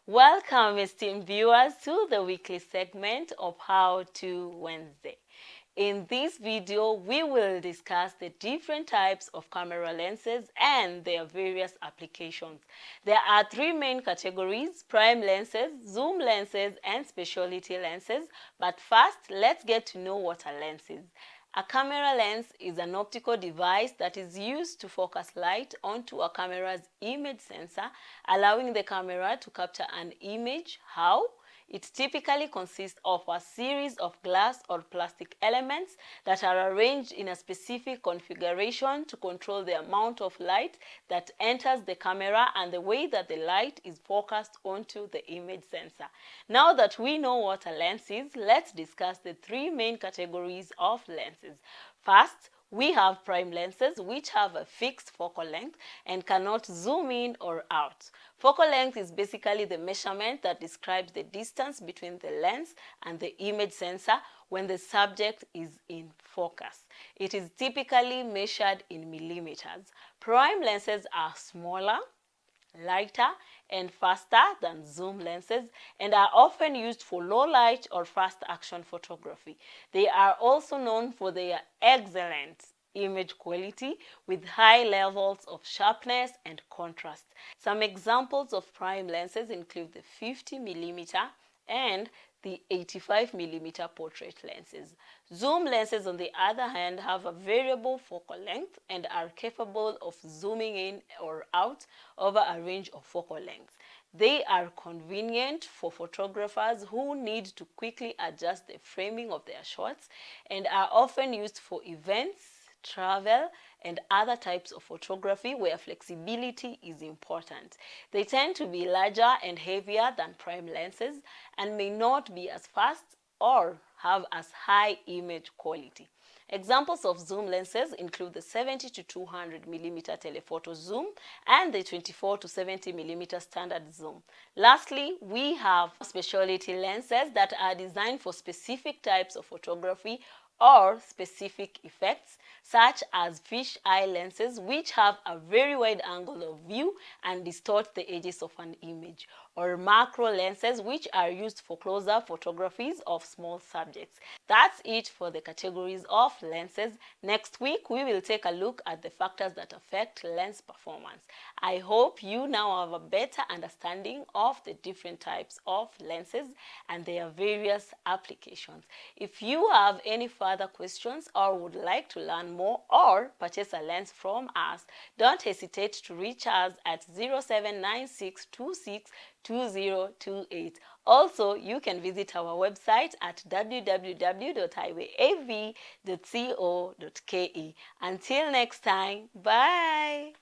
Welcome, esteemed viewers, to the weekly segment of How to Wednesday. In this video, we will discuss the different types of camera lenses and their various applications. There are three main categories: prime lenses, zoom lenses, and specialty lenses. But first, let's get to know what a lens is. A camera lens is an optical device that is used to focus light onto a camera's image sensor, allowing the camera to capture an image. How? It typically consists of a series of glass or plastic elements that are arranged in a specific configuration to control the amount of light that enters the camera and the way that the light is focused onto the image sensor. Now that we know what a lens is, let's discuss the three main categories of lenses. First, we have prime lenses, which have a fixed focal length and cannot zoom in or out. Focal length is basically the measurement that describes the distance between the lens and the image sensor when the subject is in focus. It is typically measured in millimeters. Prime lenses are smaller, lighter, and faster than zoom lenses and are often used for low light or fast action photography. They are also known for their excellent image quality with high levels of sharpness and contrast. Some examples of prime lenses include the 50mm and the 85mm portrait lenses. Zoom lenses, on the other hand, have a variable focal length and are capable of zooming in or out over a range of focal lengths. They are convenient for photographers who need to quickly adjust the framing of their shots and are often used for events, travel, and other types of photography where flexibility is important. They tend to be larger and heavier than prime lenses and may not be as fast or have as high image quality. Examples of zoom lenses include the 70 to 200mm telephoto zoom and the 24 to 70mm standard zoom. Lastly, we have specialty lenses that are designed for specific types of photography or specific effects, such as fisheye lenses, which have a very wide angle of view and distort the edges of an image, or macro lenses, which are used for close-up photographies of small subjects. That's it for the categories of lenses. Next week, we will take a look at the factors that affect lens performance. I hope you now have a better understanding of the different types of lenses and their various applications. If you have any further questions or would like to learn more or purchase a lens from us, don't hesitate to reach us at 0796262028. Also, you can visit our website at www.highwayav.co.ke. Until next time, bye!